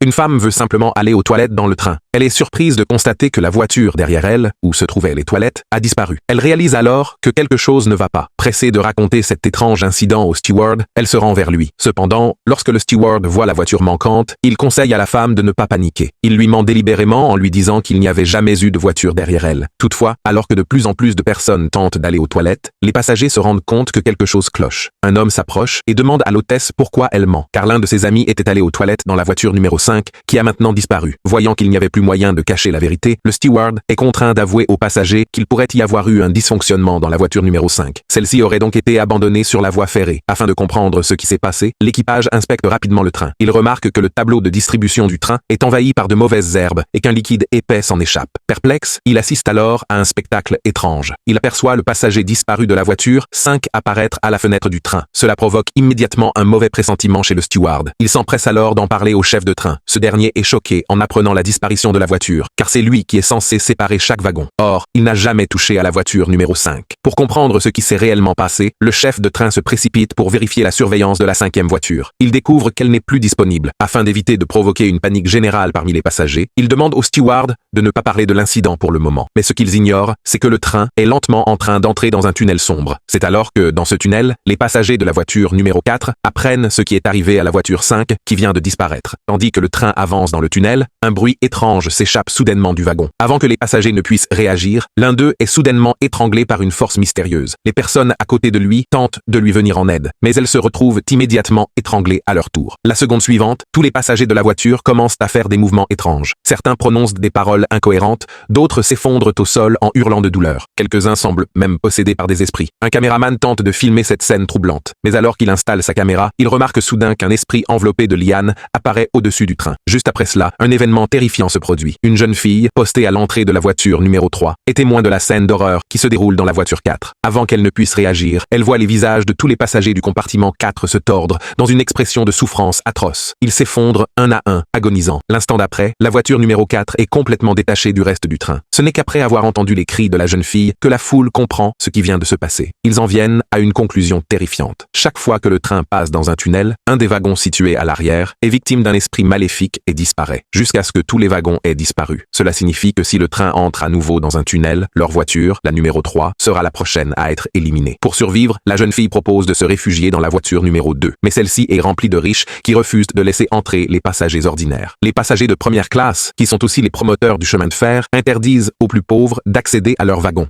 Une femme veut simplement aller aux toilettes dans le train. Elle est surprise de constater que la voiture derrière elle, où se trouvaient les toilettes, a disparu. Elle réalise alors que quelque chose ne va pas. Pressée de raconter cet étrange incident au steward, elle se rend vers lui. Cependant, lorsque le steward voit la voiture manquante, il conseille à la femme de ne pas paniquer. Il lui ment délibérément en lui disant qu'il n'y avait jamais eu de voiture derrière elle. Toutefois, alors que de plus en plus de personnes tentent d'aller aux toilettes, les passagers se rendent compte que quelque chose cloche. Un homme s'approche et demande à l'hôtesse pourquoi elle ment, car l'un de ses amis était allé aux toilettes dans la voiture numéro 5, qui a maintenant disparu. Voyant qu'il n'y avait plus moyen de cacher la vérité, le steward est contraint d'avouer aux passagers qu'il pourrait y avoir eu un dysfonctionnement dans la voiture numéro 5. Celle-ci aurait donc été abandonnée sur la voie ferrée. Afin de comprendre ce qui s'est passé, l'équipage inspecte rapidement le train. Il remarque que le tableau de distribution du train est envahi par de mauvaises herbes et qu'un liquide épais s'en échappe. Perplexe, il assiste alors à un spectacle étrange. Il aperçoit le passager disparu de la voiture 5 apparaître à la fenêtre du train. Cela provoque immédiatement un mauvais pressentiment chez le steward. Il s'empresse alors d'en parler au chef de train. Ce dernier est choqué en apprenant la disparition de la voiture, car c'est lui qui est censé séparer chaque wagon. Or, il n'a jamais touché à la voiture numéro 5. Pour comprendre ce qui s'est réellement passé, le chef de train se précipite pour vérifier la surveillance de la 5e voiture. Il découvre qu'elle n'est plus disponible. Afin d'éviter de provoquer une panique générale parmi les passagers, il demande au steward de ne pas parler de l'incident pour le moment. Mais ce qu'ils ignorent, c'est que le train est lentement en train d'entrer dans un tunnel sombre. C'est alors que, dans ce tunnel, les passagers de la voiture numéro 4 apprennent ce qui est arrivé à la voiture 5 qui vient de disparaître. Tandis que le train avance dans le tunnel, un bruit étrange s'échappe soudainement du wagon. Avant que les passagers ne puissent réagir, l'un d'eux est soudainement étranglé par une force mystérieuse. Les personnes à côté de lui tentent de lui venir en aide, mais elles se retrouvent immédiatement étranglées à leur tour. La seconde suivante, tous les passagers de la voiture commencent à faire des mouvements étranges. Certains prononcent des paroles incohérentes, d'autres s'effondrent au sol en hurlant de douleur. Quelques-uns semblent même possédés par des esprits. Un caméraman tente de filmer cette scène troublante, mais alors qu'il installe sa caméra, il remarque soudain qu'un esprit enveloppé de lianes apparaît au-dessus du train. Juste après cela, un événement terrifiant se produit. Une jeune fille, postée à l'entrée de la voiture numéro 3, est témoin de la scène d'horreur qui se déroule dans la voiture 4. Avant qu'elle ne puisse réagir, elle voit les visages de tous les passagers du compartiment 4 se tordre dans une expression de souffrance atroce. Ils s'effondrent un à un, agonisant. L'instant d'après, la voiture numéro 4 est complètement détachée du reste du train. Ce n'est qu'après avoir entendu les cris de la jeune fille que la foule comprend ce qui vient de se passer. Ils en viennent à une conclusion terrifiante. Chaque fois que le train passe dans un tunnel, un des wagons situés à l'arrière est victime d'un esprit maléfique et disparaît, jusqu'à ce que tous les wagons aient disparu. Cela signifie que si le train entre à nouveau dans un tunnel, leur voiture, la numéro 3, sera la prochaine à être éliminée. Pour survivre, la jeune fille propose de se réfugier dans la voiture numéro 2, mais celle-ci est remplie de riches qui refusent de laisser entrer les passagers ordinaires. Les passagers de première classe, qui sont aussi les promoteurs du chemin de fer, interdisent aux plus pauvres d'accéder à leur wagon.